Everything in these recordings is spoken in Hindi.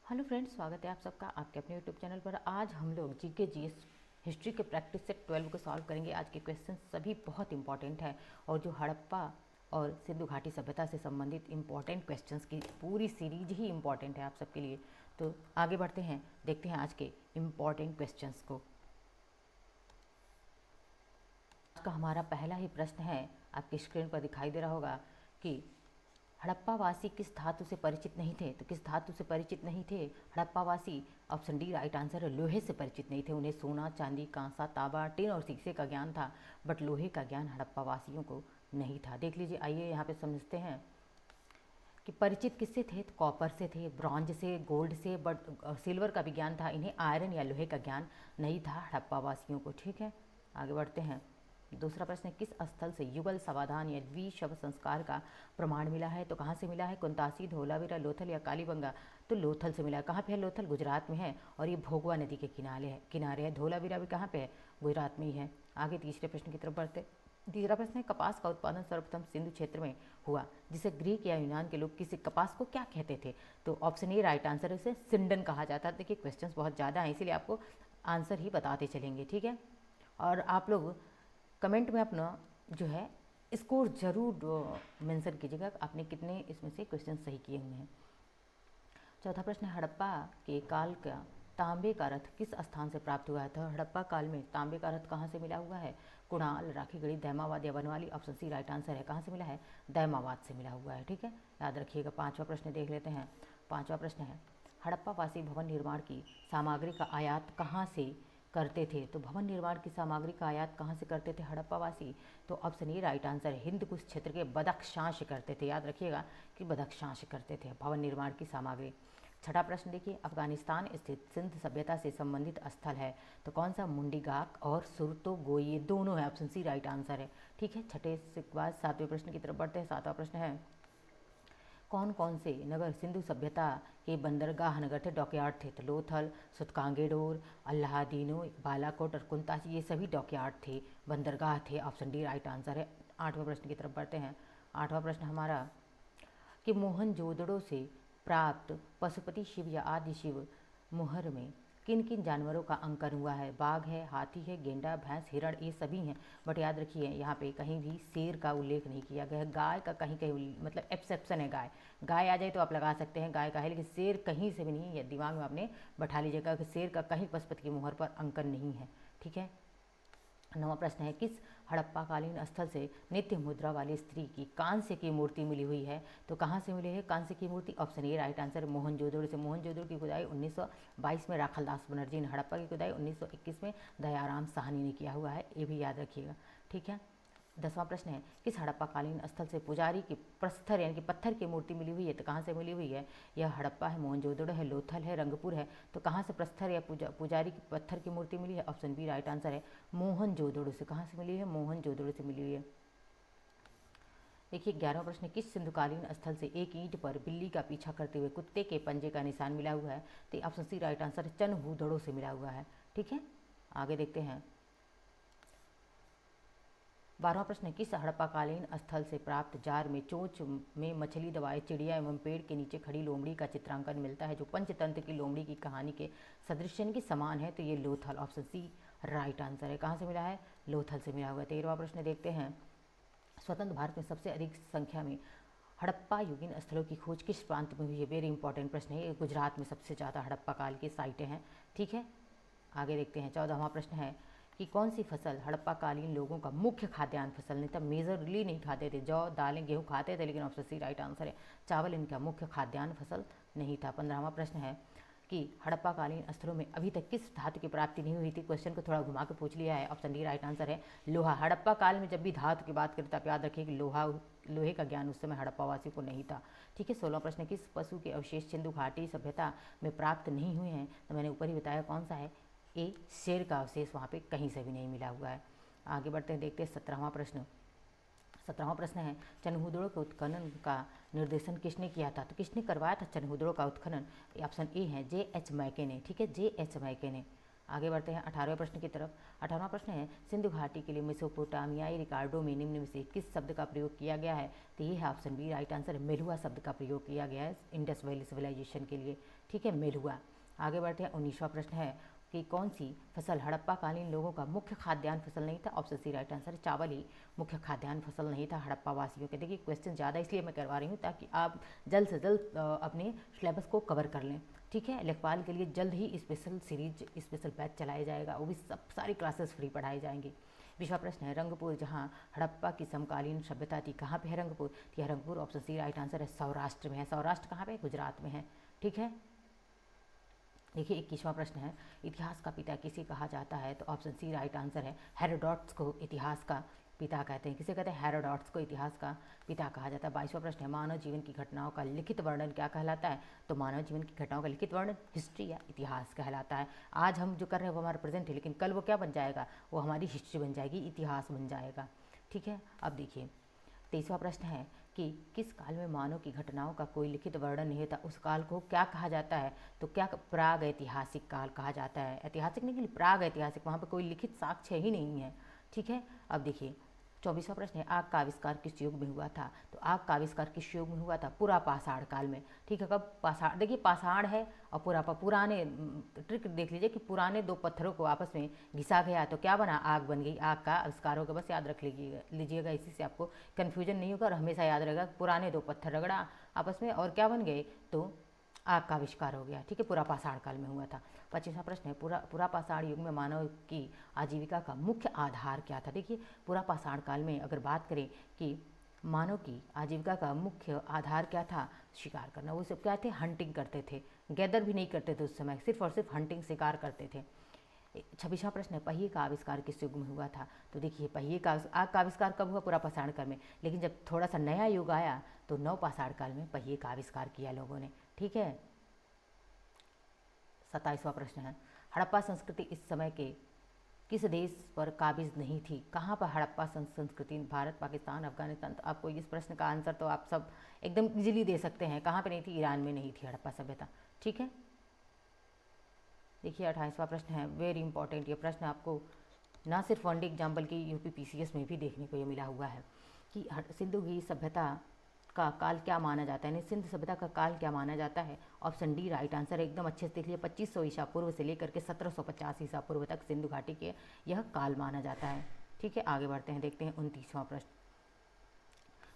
हेलो फ्रेंड्स, स्वागत है आप सबका आपके अपने यूट्यूब चैनल पर। आज हम लोग जीके जीएस हिस्ट्री के प्रैक्टिस सेट 12 को सॉल्व करेंगे। आज के क्वेश्चन सभी बहुत इंपॉर्टेंट हैं और जो हड़प्पा और सिंधु घाटी सभ्यता से संबंधित इंपॉर्टेंट क्वेश्चंस की पूरी सीरीज ही इंपॉर्टेंट है आप सबके लिए। तो आगे बढ़ते हैं, देखते हैं आज के इम्पॉर्टेंट क्वेश्चंस को। आज का हमारा पहला ही प्रश्न है, आपकी स्क्रीन पर दिखाई दे रहा होगा कि हड़प्पावासी किस धातु से परिचित नहीं थे। तो किस धातु से परिचित नहीं थे हड़प्पावासी? ऑप्शन डी राइट आंसर है, लोहे से परिचित नहीं थे। उन्हें सोना, चांदी, कांसा, तांबा, टिन और शीशे का ज्ञान था, बट लोहे का ज्ञान हड़प्पावासियों को नहीं था। देख लीजिए, आइए यहाँ पे समझते हैं कि परिचित किससे थे। तो कॉपर से थे, ब्रॉन्ज से, गोल्ड से, बट सिल्वर का भी ज्ञान था। इन्हें आयरन या लोहे का ज्ञान नहीं था हड़प्पावासियों को। ठीक है, आगे बढ़ते हैं। दूसरा प्रश्न है, किस स्थल से युगल समाधान या द्विशव संस्कार का प्रमाण मिला है। तो कहाँ से मिला है? कुंतासी, धोलावीरा, लोथल या कालीबंगा। तो लोथल से मिला है। कहाँ पे है लोथल? गुजरात में है और ये भोगवा नदी के किनारे है। धोलावीरा भी कहाँ पे है? गुजरात में ही है। आगे तीसरे प्रश्न की तरफ बढ़ते। तीसरा प्रश्न है, कपास का उत्पादन सर्वप्रथम सिंधु क्षेत्र में हुआ, जिसे ग्रीक या यूनान के लोग किसी कपास को क्या कहते थे। तो ऑप्शन ए राइट आंसर है, उसे सिंडन कहा जाता है। देखिए क्वेश्चंस बहुत ज़्यादा हैं, इसीलिए आपको आंसर ही बताते चलेंगे। ठीक है, और आप लोग कमेंट में अपना जो है स्कोर जरूर मेंशन कीजिएगा, आपने कितने इसमें से क्वेश्चन सही किए हुए हैं। चौथा प्रश्न है, हड़प्पा के काल का तांबे का रथ किस स्थान से प्राप्त हुआ है। तो हड़प्पा काल में तांबे का रथ कहाँ से मिला हुआ है? कुणाल, राखीगढ़ी, दैमाबाद या Banawali. Option C right answer है। कहाँ से मिला है? दैमाबाद से मिला हुआ है। ठीक है, याद रखिएगा। पांचवा प्रश्न देख लेते हैं। पांचवा प्रश्न है, हड़प्पावासी भवन निर्माण की सामग्री का आयात कहाँ से करते थे। तो भवन निर्माण की सामग्री का आयात कहाँ से करते थे हड़प्पावासी? तो ऑप्शन ए राइट आंसर है, हिंद कुश क्षेत्र के बदख्शां करते थे। याद रखिएगा कि बदख्शां करते थे भवन निर्माण की सामग्री। छठा प्रश्न देखिए, अफगानिस्तान स्थित सिंध सभ्यता से संबंधित स्थल है। तो कौन सा? मुंडीगाक और सुरतोगोई, ये दोनों है। ऑप्शन सी राइट आंसर है। ठीक है, छठे से बाद सातवें प्रश्न की तरफ बढ़ते हैं। सातवां प्रश्न है, कौन कौन से नगर सिंधु सभ्यता के बंदरगाह नगर थे, डॉकयार्ड थे। तो लोथल, सुतकांगेडोर, अल्लादीनो, बालाकोट और कुंताची, ये सभी डॉकयार्ड थे, बंदरगाह थे। ऑप्शन डी राइट आंसर है। आठवें प्रश्न की तरफ बढ़ते हैं। आठवां प्रश्न हमारा कि मोहनजोदड़ो से प्राप्त पशुपति शिव या आदि शिव मोहर में किन किन जानवरों का अंकन हुआ है। बाघ है, हाथी है, गेंडा, भैंस, हिरण, ये सभी हैं। बट याद रखिए यहाँ पे कहीं भी शेर का उल्लेख नहीं किया गया है। गाय का कहीं कहीं मतलब एक्सेप्शन है, गाय गाय आ जाए तो आप लगा सकते हैं गाय का है, लेकिन शेर कहीं से भी नहीं है। दिमाग में आपने बैठा लीजिएगा कि शेर का कहीं पशुपति की मोहर पर अंकन नहीं है। ठीक है, नवा प्रश्न है, किस हड़प्पाकालीन स्थल से नित्य मुद्रा वाली स्त्री की कांस्य की मूर्ति मिली हुई है। तो कहाँ से मिली है कांस्य की मूर्ति? Option A right answer, Mohenjodaro से। मोहनजोदड़ो की खुदाई 1922 में राखलदास बनर्जी ने, हड़प्पा की खुदाई 1921 में दयाराम साहनी ने किया हुआ है, ये भी याद रखिएगा। ठीक है, दसवां प्रश्न है, किस हड़प्पाकालीन स्थल से पुजारी की प्रस्तर यानी कि पत्थर की मूर्ति मिली हुई है। तो कहाँ से मिली हुई है? यह हड़प्पा है, मोहनजोदड़ो है, लोथल है, रंगपुर है। तो कहाँ से प्रस्तर या पुजारी की पत्थर की मूर्ति मिली है? ऑप्शन बी राइट आंसर है, मोहनजोदड़ो से। कहाँ से मिली है? मोहनजोदड़ो से मिली हुई है। देखिए 11वां प्रश्न, किस सिंधुकालीन स्थल से एक ईंट पर बिल्ली का पीछा करते हुए कुत्ते के पंजे का निशान मिला हुआ है। तो ऑप्शन सी राइट आंसर है, चनहूदड़ो से मिला हुआ है। ठीक है, आगे देखते हैं। 12वां प्रश्न, किस हड़प्पाकालीन स्थल से प्राप्त जार में चोंच में मछली दबाए चिड़िया एवं पेड़ के नीचे खड़ी लोमड़ी का चित्रांकन मिलता है, जो पंचतंत्र की लोमड़ी की कहानी के सदृश के समान है। तो ये Lothal, option C right answer है। कहाँ से मिला है? लोथल से मिला हुआ है। 13वां प्रश्न देखते हैं, स्वतंत्र भारत में सबसे अधिक संख्या में हड़प्पा युगीन स्थलों की खोज किस प्रांत में हुई है? वेरी इंपॉर्टेंट प्रश्न है, गुजरात में सबसे ज़्यादा हड़प्पा काल की साइटें हैं। ठीक है, आगे देखते हैं। 14वां प्रश्न है कि कौन सी फसल हड़प्पाकालीन लोगों का मुख्य खाद्यान्न फसल नहीं था, मेजरली नहीं खाते थे। जौ, दालें, गेहूँ खाते थे, लेकिन ऑप्शन सी राइट आंसर है, चावल इनका मुख्य खाद्यान्न फसल नहीं था। 15वां प्रश्न है कि हड़प्पाकालीन स्थलों में अभी तक किस धातु की प्राप्ति नहीं हुई थी। क्वेश्चन को थोड़ा घुमा के पूछ लिया है। ऑप्शन डी राइट आंसर है, लोहा। हड़प्पा काल में जब भी धातु की बात करें तो आप याद रखिए कि लोहे का ज्ञान उस समय हड़प्पावासियों को नहीं था। ठीक है, 16वां प्रश्न, किस पशु के अवशेष सिंधु घाटी सभ्यता में प्राप्त नहीं हुए हैं। तो मैंने ऊपर ही बताया कौन सा है, ए शेर का अवशेष वहाँ पे कहीं से भी नहीं मिला हुआ है। आगे बढ़ते हैं, देखते हैं 17वां प्रश्न। 17वां प्रश्न है, चनहूदड़ो के उत्खनन का निर्देशन किसने किया था। तो किसने करवाया था चनहूदड़ो का उत्खनन? ऑप्शन ए है, जे.एच. मैके ने। ठीक है, जे.एच. मैके ने। आगे बढ़ते हैं 18वें प्रश्न की तरफ। 18वां प्रश्न है, सिंधु घाटी के लिए मेसोपोटामियाई रिकॉर्डों में निम्न में से किस शब्द का प्रयोग किया गया है। तो ये है ऑप्शन बी राइट आंसर, मेलुआ शब्द का प्रयोग किया गया है इंडस वैली सिविलाइजेशन के लिए। ठीक है, मेल हुआ। आगे बढ़ते हैं। 19वां प्रश्न है कि कौन सी फसल हड़प्पा कालीन लोगों का मुख्य खाद्यान्न फसल नहीं था? ऑप्शन सी राइट आंसर है, चावल ही मुख्य खाद्यान्न फसल नहीं था हड़प्पा वासियों के। देखिए क्वेश्चन ज़्यादा इसलिए मैं करवा रही हूँ ताकि आप जल्द से जल्द अपने सिलेबस को कवर कर लें। ठीक है, लेखपाल के लिए जल्द ही स्पेशल सीरीज, स्पेशल बैच चलाया जाएगा, वो भी सब सारी क्लासेस फ्री पढ़ाई जाएंगी। 20वां प्रश्न है रंगपुर जहाँ हड़प्पा की समकालीन सभ्यता थी, कहाँ पे है रंगपुर? तो यह Rangpur option C right answer है, सौराष्ट्र में है। सौराष्ट्र कहाँ पे? गुजरात में है। ठीक है, देखिए 21वां प्रश्न है इतिहास का पिता किसे कहा जाता है? तो ऑप्शन सी राइट आंसर है, हेरोडोटस को इतिहास का पिता कहते हैं। किसे कहते हैं? हेरोडोटस को इतिहास का पिता कहा जाता है। 22वां प्रश्न है मानव जीवन की घटनाओं का लिखित वर्णन क्या कहलाता है? तो मानव जीवन की घटनाओं का लिखित वर्णन हिस्ट्री या इतिहास कहलाता है। आज हम जो कर रहे हैं वो हमारा प्रेजेंट है, लेकिन कल वो क्या बन जाएगा? वो हमारी हिस्ट्री बन जाएगी, इतिहास बन जाएगा। ठीक है, अब देखिए 23वां प्रश्न है कि किस काल में मानव की घटनाओं का कोई लिखित वर्णन नहीं था, उस काल को क्या कहा जाता है? तो क्या प्राग ऐतिहासिक काल कहा जाता है। ऐतिहासिक नहीं, प्राग ऐतिहासिक, वहाँ पर कोई लिखित साक्ष्य ही नहीं है। ठीक है, अब देखिए 24वां प्रश्न है आग का आविष्कार किस युग में हुआ था? तो आग का आविष्कार किस युग में हुआ था? पूरा पाषाण काल में। ठीक है, कब? पाषाण, देखिए पाषाण है और पुराने ट्रिक देख लीजिए कि पुराने दो पत्थरों को आपस में घिसा गया तो क्या बना? आग बन गई। आग का आविष्कार होगा, बस याद रख लीजिएगा, इसी से आपको कन्फ्यूजन नहीं होगा और हमेशा याद रहेगा पुराने दो पत्थर रगड़ा आपस में और क्या बन गए? तो आग का आविष्कार हो गया। ठीक है, पूरा पाषाण काल में हुआ था। 25वां प्रश्न है पूरा पाषाण युग में मानव की आजीविका का मुख्य आधार क्या था? देखिए पूरा पाषाण काल में अगर बात करें कि मानव की आजीविका का मुख्य आधार क्या था? शिकार करना। वो सब क्या थे? हंटिंग करते थे, गैदर भी नहीं करते थे उस समय, सिर्फ और सिर्फ हंटिंग, शिकार करते थे। 26वां प्रश्न है पहिए का आविष्कार किस युग में हुआ था? तो देखिए पहिए का आग का आविष्कार कब हुआ? पूरा पाषाण काल में, लेकिन जब थोड़ा सा नया युग आया तो नव पाषाण काल में पहिए का आविष्कार किया लोगों ने। ठीक है, 27वां प्रश्न है हड़प्पा संस्कृति इस समय के किस देश पर काबिज नहीं थी? कहाँ पर हड़प्पा संस्कृति? भारत, पाकिस्तान, अफगानिस्तान। तो आपको इस प्रश्न का आंसर तो आप सब एकदम इजीली दे सकते हैं। कहाँ पे नहीं थी? ईरान में नहीं थी हड़प्पा सभ्यता। ठीक है, देखिए 28वां प्रश्न है वेरी इंपॉर्टेंट। ये प्रश्न आपको ना सिर्फ वनडे एग्जाम बल्कि यूपी पीसीएस में भी देखने को ये मिला हुआ है कि सिंधु की सभ्यता का काल क्या माना जाता है, यानी सिंधु सभ्यता का काल क्या माना जाता है? ऑप्शन डी राइट आंसर है, एकदम अच्छे से देख लिए। 2500 ईसा पूर्व से लेकर के 1750 ईसा पूर्व तक सिंधु घाटी के यह काल माना जाता है। ठीक है, आगे बढ़ते हैं, देखते हैं 29वां प्रश्न।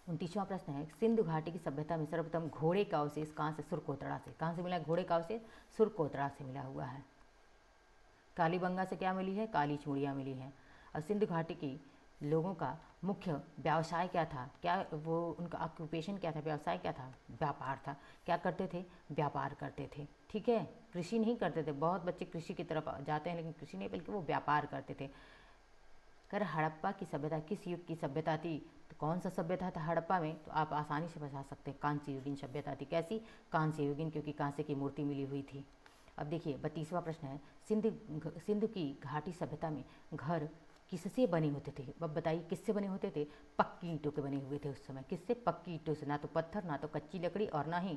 29वां प्रश्न है सिंधु घाटी की सभ्यता में सर्वप्रथम घोड़े का अवशेष कहाँ से? सुरकोतड़ा से। कहाँ से मिला घोड़े का अवशेष? सुरकोतड़ा से मिला हुआ है। कालीबंगा से क्या मिली है? काली चूड़ियाँ मिली हैं। और सिंधु घाटी की लोगों का मुख्य व्यवसाय क्या था? क्या वो उनका ऑक्यूपेशन क्या था? व्यवसाय क्या था? व्यापार था। क्या करते थे? व्यापार करते थे। ठीक है, कृषि नहीं करते थे। बहुत बच्चे कृषि की तरफ जाते हैं लेकिन कृषि नहीं बल्कि वो व्यापार करते थे। कर हड़प्पा की सभ्यता किस युग की सभ्यता थी? तो कौन सा सभ्यता था हड़प्पा में? तो आप आसानी से बता सकते हैं, कांस्य युगीन सभ्यता थी। कैसी? कांस्य युगीन, क्योंकि कांस्य की मूर्ति मिली हुई थी। अब देखिए 32वां प्रश्न है सिंधु की घाटी सभ्यता में घर किससे बने होते थे? अब बताइए किससे बने होते थे? पक्की ईंटों के बने हुए थे उस समय। किससे? पक्की ईंटों से, ना तो पत्थर, ना तो कच्ची लकड़ी और ना ही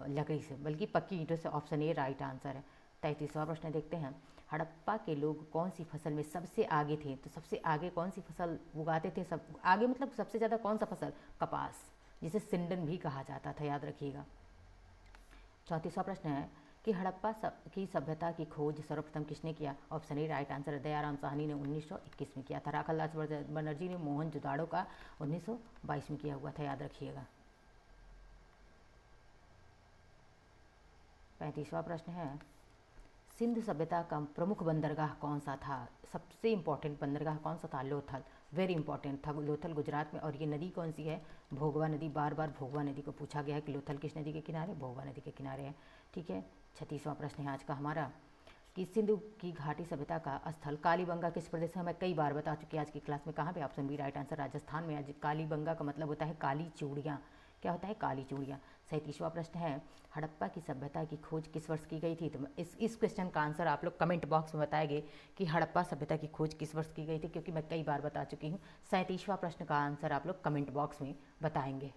लकड़ी से, बल्कि पक्की ईंटों से। ऑप्शन ए राइट आंसर है। 33वां प्रश्न देखते हैं हड़प्पा के लोग कौन सी फसल में सबसे आगे थे? तो सबसे आगे कौन सी फसल उगाते थे? सब आगे मतलब सबसे ज़्यादा कौन सा फसल? कपास, जिसे सिंडन भी कहा जाता था, याद रखिएगा। 34वां प्रश्न है कि हड़प्पा की सभ्यता की खोज सर्वप्रथम किसने किया? ऑप्शन ए राइट आंसर है, दयाराम साहनी ने 1921 में किया था। राखालदास बनर्जी ने मोहनजोदाड़ो का 1922 में किया हुआ था, याद रखिएगा। 35वां प्रश्न है सिंधु सभ्यता का प्रमुख बंदरगाह कौन सा था? सबसे इंपॉर्टेंट बंदरगाह कौन सा था? लोथल, वेरी इंपॉर्टेंट था लोथल, गुजरात में। और ये नदी कौन सी है? भोगवा नदी। बार बार भोगवा नदी को पूछा गया है कि लोथल किस नदी के किनारे? भोगवा नदी के किनारे है। ठीक है, 36वां प्रश्न है आज का हमारा कि सिंधु की घाटी सभ्यता का स्थल कालीबंगा किस प्रदेश में? मैं कई बार बता चुकी आज की क्लास में। कहाँ पे? Option B right answer, Rajasthan में। आज कालीबंगा का मतलब होता है काली चूड़ियाँ। क्या होता है? काली चूड़ियाँ। 37वां प्रश्न है हड़प्पा की सभ्यता की खोज किस वर्ष की गई थी? तो इस क्वेश्चन का आंसर आप लोग कमेंट बॉक्स में बताएंगे कि हड़प्पा सभ्यता की खोज किस वर्ष की गई थी, क्योंकि मैं कई बार बता चुकी हूँ। 37वां प्रश्न का आंसर आप लोग कमेंट बॉक्स में बताएंगे।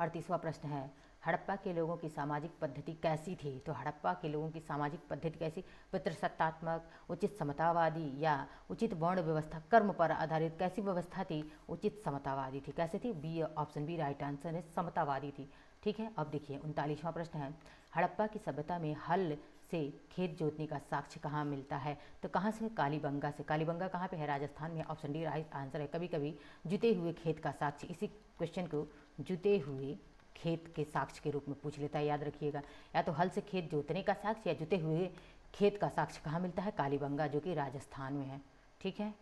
38वां प्रश्न है हड़प्पा के लोगों की सामाजिक पद्धति कैसी थी? तो हड़प्पा के लोगों की सामाजिक पद्धति कैसी? पितृसत्तात्मक, उचित समतावादी या उचित वर्ण व्यवस्था, कर्म पर आधारित कैसी व्यवस्था थी? उचित समतावादी थी। कैसे थी? B, option B right answer है, समतावादी थी। ठीक है। अब देखिए 39वां प्रश्न है, हड़प्पा की सभ्यता में हल से खेत जोतने का साक्ष्य कहाँ मिलता है? तो कहाँ से? कालीबंगा से। कालीबंगा कहाँ पे है? राजस्थान में। ऑप्शन डी राइट आंसर है। कभी कभी जुते हुए खेत का साक्ष्य, इसी क्वेश्चन को जुते हुए खेत के साक्ष्य के रूप में पूछ लेता है, याद रखिएगा। या तो हल से खेत जोतने का साक्ष्य या जुते हुए खेत का साक्ष्य कहाँ मिलता है? कालीबंगा, जो कि राजस्थान में है। ठीक है।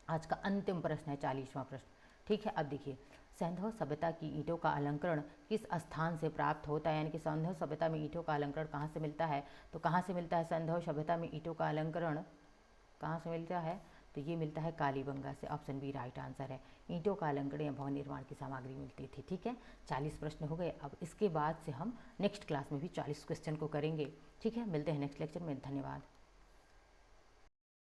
आज का अंतिम प्रश्न है 40वां प्रश्न। ठीक है। अब देखिए, सैंधव सभ्यता की ईंटों का अलंकरण किस स्थान से प्राप्त होता है? यानी कि सैंधव सभ्यता में ईंटों का अलंकरण कहाँ से मिलता है? तो कहाँ से मिलता है सैंधव सभ्यता में ईंटों का अलंकरण कहाँ से मिलता है? तो ये मिलता है कालीबंगा से। ऑप्शन बी राइट आंसर है। ईंटों का अलंकरण या भवन निर्माण की सामग्री मिलती थी। ठीक है। 40 प्रश्न हो गए। अब इसके बाद से हम नेक्स्ट क्लास में भी 40 क्वेश्चन को करेंगे। ठीक है। मिलते हैं नेक्स्ट लेक्चर में। धन्यवाद।